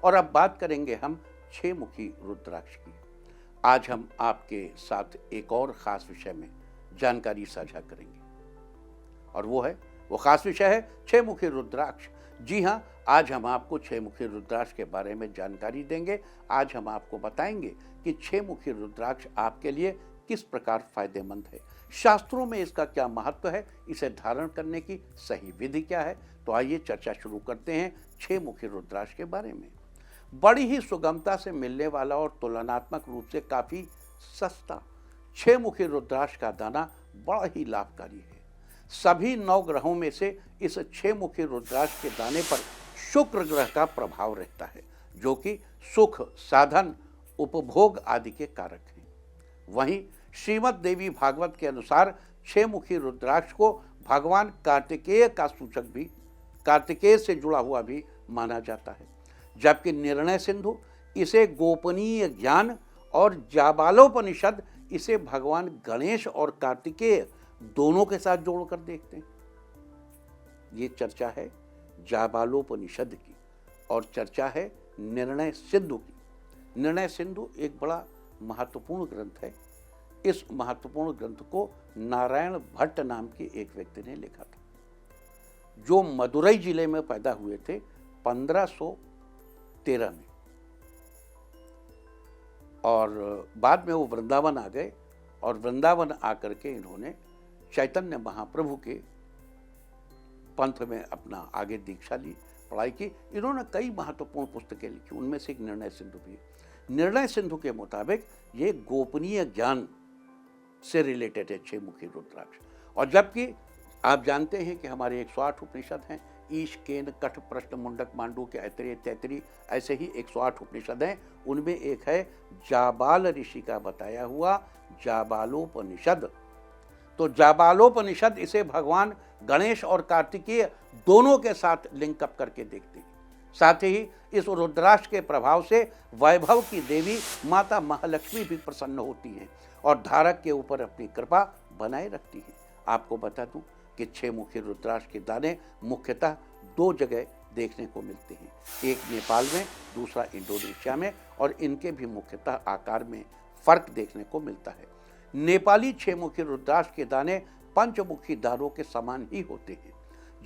और अब बात करेंगे हम 6 मुखी रुद्राक्ष की। आज हम आपके साथ एक और ख़ास विषय में जानकारी साझा करेंगे और वो ख़ास विषय है 6 मुखी रुद्राक्ष। जी हाँ, आज हम आपको 6 मुखी रुद्राक्ष के बारे में जानकारी देंगे। आज हम आपको बताएंगे कि 6 मुखी रुद्राक्ष आपके लिए किस प्रकार फायदेमंद है, शास्त्रों में इसका क्या महत्व है, इसे धारण करने की सही विधि क्या है। तो आइए चर्चा शुरू करते हैं 6 मुखी रुद्राक्ष के बारे में। बड़ी ही सुगमता से मिलने वाला और तुलनात्मक रूप से काफ़ी सस्ता 6 मुखी रुद्राक्ष का दाना बड़ा ही लाभकारी है। सभी 9 ग्रहों में से इस 6 मुखी रुद्राक्ष के दाने पर शुक्र ग्रह का प्रभाव रहता है, जो कि सुख, साधन, उपभोग आदि के कारक हैं। वहीं श्रीमद् देवी भागवत के अनुसार 6 मुखी रुद्राक्ष को भगवान कार्तिकेय का सूचक भी, कार्तिकेय से जुड़ा हुआ भी माना जाता है, जबकि निर्णय सिंधु इसे गोपनीय ज्ञान और जाबालोपनिषद इसे भगवान गणेश और कार्तिकेय दोनों के साथ जोड़कर देखते हैं। ये चर्चा है जाबालोपनिषद की और चर्चा है निर्णय सिंधु की। निर्णय सिंधु एक बड़ा महत्वपूर्ण ग्रंथ है। इस महत्वपूर्ण ग्रंथ को नारायण भट्ट नाम के एक व्यक्ति ने लिखा था, जो मदुरई जिले में पैदा हुए थे 1513 में, और बाद में वो वृंदावन आ गए और वृंदावन आकर के इन्होंने चैतन्य महाप्रभु के पंथ में अपना आगे दीक्षा ली, पढ़ाई की। इन्होंने कई महत्वपूर्ण पुस्तकें लिखी, उनमें से एक निर्णय सिंधु भी है। निर्णय सिंधु के मुताबिक ये गोपनीय ज्ञान से रिलेटेड है 6 मुखी रुद्राक्ष। और जबकि आप जानते हैं कि हमारे 108 उपनिषद हैं, ईश, केन, कठ, प्रश्न, मुंडक, मांडूक्य, ऐतरेय, तैतरी, ऐसे ही 108 उपनिषद हैं। उनमें एक है जाबाल ऋषि का बताया हुआ जाबालोपनिषद। तो जाबालोपनिषद इसे भगवान गणेश और कार्तिकेय दोनों के साथ लिंकअप करके देखते हैं। साथ ही इस रुद्राक्ष के प्रभाव से वैभव की देवी माता महालक्ष्मी भी प्रसन्न होती हैं और धारक के ऊपर अपनी कृपा बनाए रखती है। आपको बता दूं कि 6 मुखी रुद्राक्ष के दाने मुख्यतः 2 जगह देखने को मिलते हैं, एक नेपाल में, दूसरा इंडोनेशिया में, और इनके भी मुख्यतः आकार में फर्क देखने को मिलता है। नेपाली 6 मुखी रुद्राक्ष के दाने पंचमुखी दानों के समान ही होते हैं,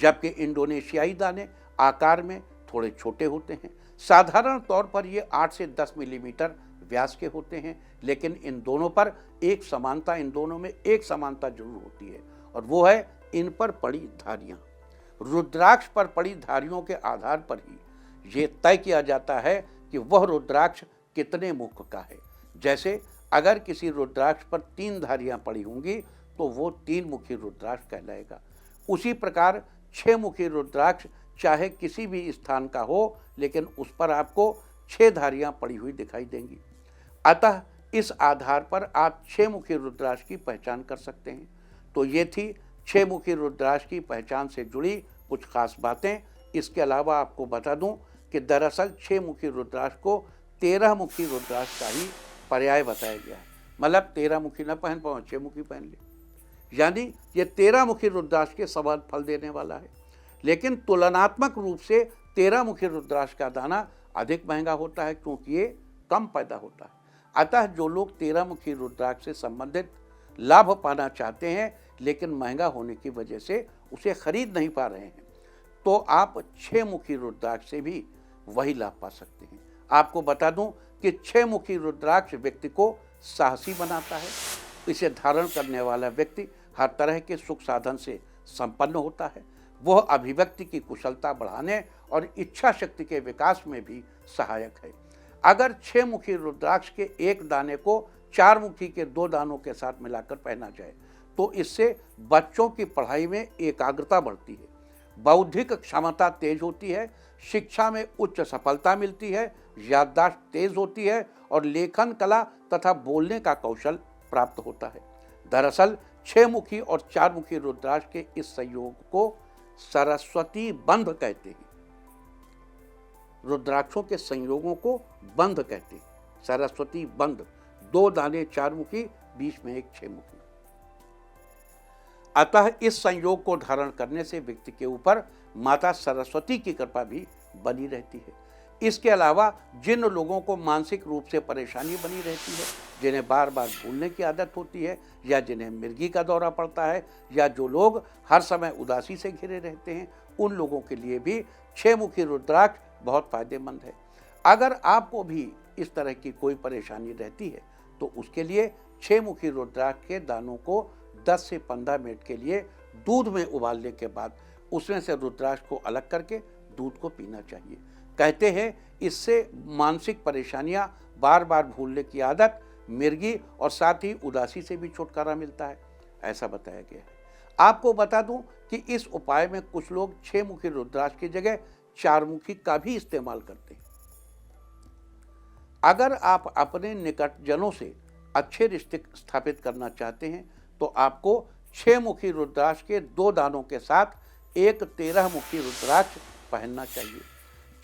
जबकि इंडोनेशियाई दाने आकार में थोड़े छोटे होते हैं। साधारण तौर पर ये 8 से 10 मिलीमीटर व्यास के होते हैं, लेकिन इन दोनों में एक समानता जरूर होती है, और वो है इन पर पड़ी धारियां। रुद्राक्ष पर पड़ी धारियों के आधार पर ही ये तय किया जाता है कि वह रुद्राक्ष कितने मुख का है। जैसे अगर किसी रुद्राक्ष पर 3 धारियां पड़ी होंगी तो वो 3 मुखी रुद्राक्ष कहलाएगा। उसी प्रकार 6 मुखी रुद्राक्ष चाहे किसी भी स्थान का हो, लेकिन उस पर आपको 6 धारियां पड़ी हुई दिखाई देंगी। अतः इस आधार पर आप 6 मुखी रुद्राक्ष की पहचान कर सकते हैं। तो ये थी 6 मुखी रुद्राक्ष की पहचान से जुड़ी कुछ खास बातें। इसके अलावा आपको बता दूं कि दरअसल 6 मुखी रुद्राक्ष को 13 मुखी रुद्राक्ष का ही पर्याय बताया गया है। मतलब 13 मुखी न पहन पाओ, 6 मुखी पहन ले, यानी ये 13 मुखी रुद्राक्ष के समान फल देने वाला है। लेकिन तुलनात्मक रूप से 13 मुखी रुद्राक्ष का दाना अधिक महंगा होता है, क्योंकि ये कम पैदा होता है। अतः जो लोग 13 मुखी रुद्राक्ष से संबंधित लाभ पाना चाहते हैं, लेकिन महंगा होने की वजह से उसे खरीद नहीं पा रहे हैं, तो आप 6 मुखी रुद्राक्ष से भी वही लाभ पा सकते हैं। आपको बता दूं कि 6 मुखी रुद्राक्ष व्यक्ति को साहसी बनाता है। इसे धारण करने वाला व्यक्ति हर तरह के सुख साधन से संपन्न होता है। वह अभिव्यक्ति की कुशलता बढ़ाने और इच्छा शक्ति के विकास में भी सहायक है। अगर 6 मुखी रुद्राक्ष के एक दाने को 4 मुखी के 2 दानों के साथ मिलाकर पहना जाए, तो इससे बच्चों की पढ़ाई में एकाग्रता बढ़ती है, बौद्धिक क्षमता तेज होती है, शिक्षा में उच्च सफलता मिलती है, याददाश्त तेज होती है और लेखन कला तथा बोलने का कौशल प्राप्त होता है। दरअसल 6 मुखी और 4 मुखी रुद्राक्ष के इस संयोग को सरस्वती बंध कहते हैं। रुद्राक्षों के संयोगों को बंध कहते हैं, सरस्वती बंध। 2 दाने 4 मुखी, बीच में एक 6 मुखी। अतः इस संयोग को धारण करने से व्यक्ति के ऊपर माता सरस्वती की कृपा भी बनी रहती है। इसके अलावा जिन लोगों को मानसिक रूप से परेशानी बनी रहती है, जिन्हें बार बार भूलने की आदत होती है, या जिन्हें मिर्गी का दौरा पड़ता है, या जो लोग हर समय उदासी से घिरे रहते हैं, उन लोगों के लिए भी 6 मुखी रुद्राक्ष बहुत फायदेमंद है। अगर आपको भी इस तरह की कोई परेशानी रहती है तो उसके लिए 6 मुखी रुद्राक्ष के दानों को 10 से 15 मिनट के लिए दूध में उबालने के बाद उसमें से रुद्राक्ष को अलग करके दूध को पीना चाहिए। कहते हैं इससे मानसिक परेशानियां, बार बार भूलने की आदत, मिर्गी और साथ ही उदासी से भी छुटकारा मिलता है, ऐसा बताया गया है। आपको बता दूं कि इस उपाय में कुछ लोग 6 मुखी रुद्राक्ष की जगह 4 मुखी का भी इस्तेमाल करते हैं। अगर आप अपने निकटजनों से अच्छे रिश्ते स्थापित करना चाहते हैं तो आपको 6 मुखी रुद्राक्ष के 2 दानों के साथ एक 13 मुखी रुद्राक्ष पहनना चाहिए।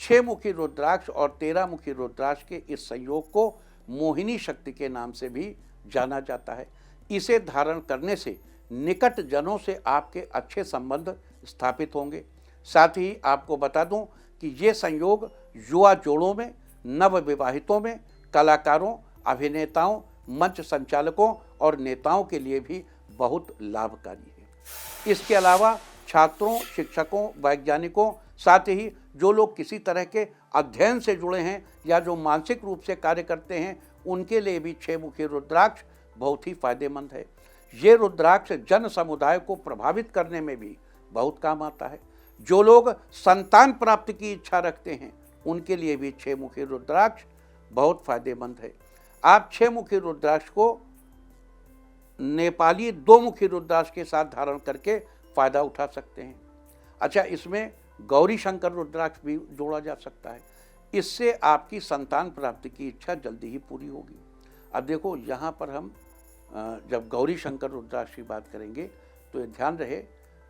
6 मुखी रुद्राक्ष और 13 मुखी रुद्राक्ष के इस संयोग को मोहिनी शक्ति के नाम से भी जाना जाता है। इसे धारण करने से निकट जनों से आपके अच्छे संबंध स्थापित होंगे। साथ ही आपको बता दूं कि ये संयोग युवा जोड़ों में, नवविवाहितों में, कलाकारों, अभिनेताओं, मंच संचालकों और नेताओं के लिए भी बहुत लाभकारी है। इसके अलावा छात्रों, शिक्षकों, वैज्ञानिकों, साथ ही जो लोग किसी तरह के अध्ययन से जुड़े हैं या जो मानसिक रूप से कार्य करते हैं, उनके लिए भी 6 मुखी रुद्राक्ष बहुत ही फायदेमंद है। ये रुद्राक्ष जन समुदाय को प्रभावित करने में भी बहुत काम आता है। जो लोग संतान प्राप्ति की इच्छा रखते हैं उनके लिए भी 6 मुखी रुद्राक्ष बहुत फायदेमंद है। आप 6 मुखी रुद्राक्ष को नेपाली 2 मुखी रुद्राक्ष के साथ धारण करके फायदा उठा सकते हैं। अच्छा, इसमें गौरी शंकर रुद्राक्ष भी जोड़ा जा सकता है। इससे आपकी संतान प्राप्ति की इच्छा जल्दी ही पूरी होगी। अब देखो, यहाँ पर हम जब गौरी शंकर रुद्राक्ष की बात करेंगे तो ये ध्यान रहे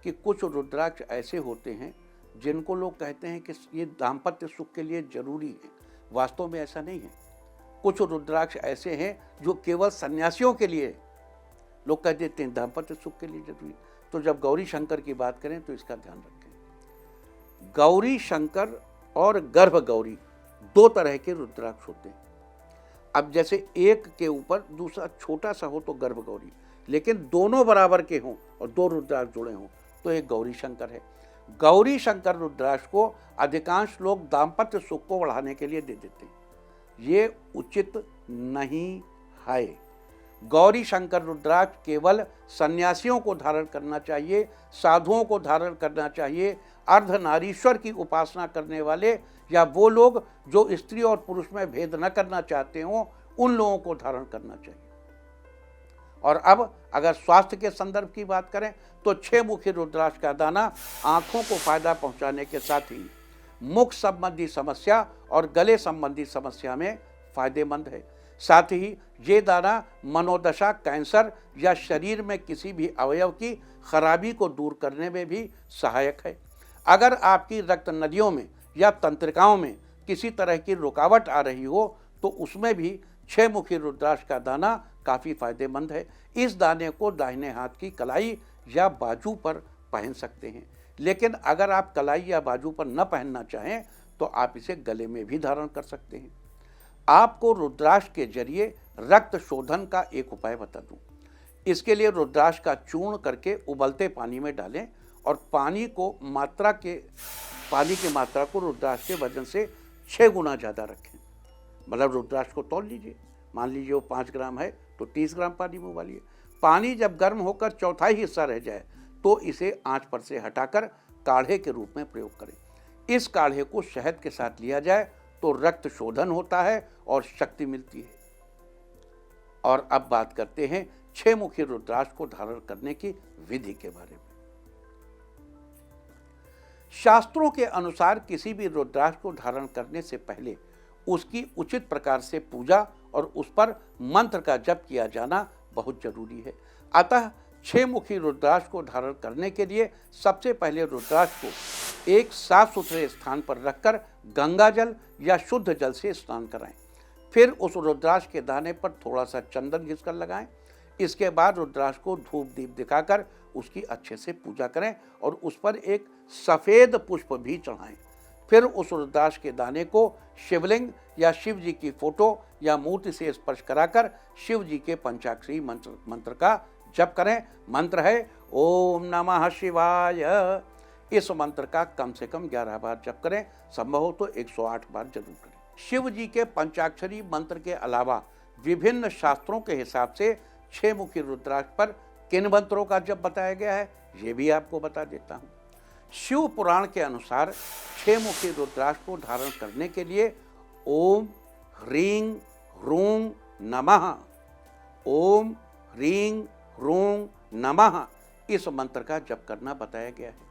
कि कुछ रुद्राक्ष ऐसे होते हैं जिनको लोग कहते हैं कि ये दाम्पत्य सुख के लिए जरूरी है। वास्तव में ऐसा नहीं है। कुछ रुद्राक्ष ऐसे हैं जो केवल सन्यासियों के लिए, लोग कह देते हैं दाम्पत्य सुख के लिए जरूरी। तो जब गौरी शंकर की बात करें तो इसका ध्यान रखें। गौरी शंकर और गर्भ गौरी 2 तरह के रुद्राक्ष होते हैं। अब जैसे एक के ऊपर दूसरा छोटा सा हो तो गर्भ गौरी, लेकिन दोनों बराबर के हों और 2 रुद्राक्ष जुड़े हों तो एक गौरी शंकर है। गौरी शंकर रुद्राक्ष को अधिकांश लोग दाम्पत्य सुख को बढ़ाने के लिए दे देते हैं। ये उचित नहीं है। गौरी शंकर रुद्राक्ष केवल सन्यासियों को धारण करना चाहिए, साधुओं को धारण करना चाहिए, अर्धनारीश्वर की उपासना करने वाले या वो लोग जो स्त्री और पुरुष में भेद न करना चाहते हों, उन लोगों को धारण करना चाहिए। और अब अगर स्वास्थ्य के संदर्भ की बात करें तो 6 मुखी रुद्राक्ष का दाना आंखों को फायदा पहुंचाने के साथ ही मुख संबंधी समस्या और गले संबंधी समस्या में फायदेमंद है। साथ ही ये दाना मनोदशा, कैंसर या शरीर में किसी भी अवयव की खराबी को दूर करने में भी सहायक है। अगर आपकी रक्त नलियों में या तंत्रिकाओं में किसी तरह की रुकावट आ रही हो तो उसमें भी 6 मुखी रुद्राक्ष का दाना काफ़ी फायदेमंद है। इस दाने को दाहिने हाथ की कलाई या बाजू पर पहन सकते हैं, लेकिन अगर आप कलाई या बाजू पर न पहनना चाहें तो आप इसे गले में भी धारण कर सकते हैं। आपको रुद्राक्ष के जरिए रक्त शोधन का एक उपाय बता दूं। इसके लिए रुद्राक्ष का चूर्ण करके उबलते पानी में डालें और पानी की मात्रा को रुद्राक्ष के वजन से 6 गुना ज़्यादा रखें। मतलब रुद्राक्ष को तौल लीजिए, मान लीजिए वो 5 ग्राम है तो 30 ग्राम पानी में उबालिए। पानी जब गर्म होकर चौथाई हिस्सा रह जाए तो इसे आंच पर से हटाकर काढ़े के रूप में प्रयोग करें। इस काढ़े को शहद के साथ लिया जाए तो रक्त शोधन होता है और शक्ति मिलती है। और अब बात करते हैं 6 मुखी रुद्राक्ष को धारण करने की विधि के बारे में। शास्त्रों के अनुसार किसी भी रुद्राक्ष को धारण करने से पहले उसकी उचित प्रकार से पूजा और उस पर मंत्र का जप किया जाना बहुत जरूरी है। अतः 6 मुखी रुद्राक्ष को धारण करने के लिए सबसे पहले रुद्राक्ष को एक साफ सुथरे स्थान पर रखकर गंगा जल या शुद्ध जल से स्नान कराएं। फिर उस रुद्राक्ष के दाने पर थोड़ा सा चंदन घिसकर लगाएं। इसके बाद रुद्राक्ष को धूप दीप दिखाकर उसकी अच्छे से पूजा करें और उस पर एक सफ़ेद पुष्प भी चढ़ाएं। फिर उस रुद्राक्ष के दाने को शिवलिंग या शिव जी की फोटो या मूर्ति से स्पर्श कराकर शिव जी के पंचाक्षरी मंत्र का जप करें। मंत्र है ओम नमः शिवाय। इस मंत्र का कम से कम 11 बार जप करें, संभव हो तो 108 बार जरूर करें। शिव जी के पंचाक्षरी मंत्र के अलावा विभिन्न शास्त्रों के हिसाब से 6 मुखी रुद्राक्ष पर किन मंत्रों का जप बताया गया है, ये भी आपको बता देता हूँ। शिव पुराण के अनुसार 6 मुखी रुद्राक्ष को धारण करने के लिए ओम ह्रीं ह्रूं नमः, ओम ह्रीं ह्रूं नमः इस मंत्र का जप करना बताया गया है।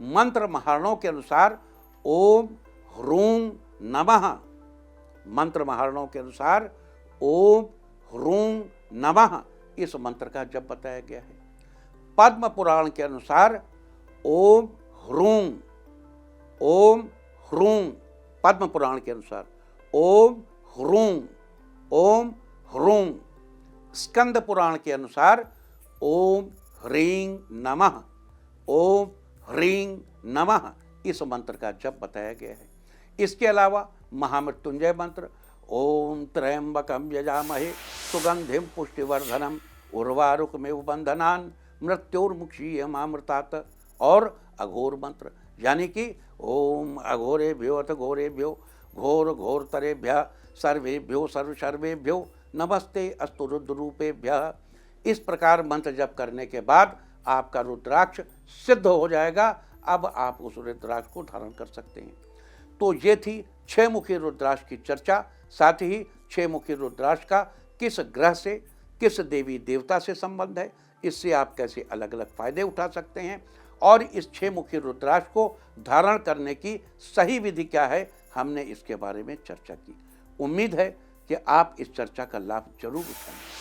मंत्र महारणों के अनुसार ओम ह्रूं नमः, मंत्र महारणों के अनुसार ओम ह्रूं नमः इस मंत्र का जप बताया गया है। पद्म पुराण के अनुसार ओम ह्रूं, ओम ह्रूं, पद्म पुराण के अनुसार ओम ह्रूं, ओम ह्रूं। स्कंद पुराण के अनुसार ओम ह्रीं नमः, ओम ह्रीं नमः इस मंत्र का जप बताया गया है। इसके अलावा महामृत्युंजय मंत्र ओम त्र्यंबकम यजामहे सुगंधिम पुष्टिवर्धनम उर्वारुकमेव बंधनान मृत्योर्मुक्षीयमामृतात् और अघोर मंत्र यानी कि ओम अघोरेभ्यो अथ घोरेभ्यो घोर घोरतरेभ्यः सर्वेभ्यो सर्वेभ्यो नमस्ते अस्तु रुद्ररूपेभ्यः। इस प्रकार मंत्र जप करने के बाद आपका रुद्राक्ष सिद्ध हो जाएगा। अब आप उस रुद्राक्ष को धारण कर सकते हैं। तो ये थी 6 मुखी रुद्राक्ष की चर्चा, साथ ही 6 मुखी रुद्राक्ष का किस ग्रह से, किस देवी देवता से संबंध है, इससे आप कैसे अलग अलग फायदे उठा सकते हैं और इस 6 मुखी रुद्राक्ष को धारण करने की सही विधि क्या है, हमने इसके बारे में चर्चा की। उम्मीद है कि आप इस चर्चा का लाभ जरूर उठाएंगे।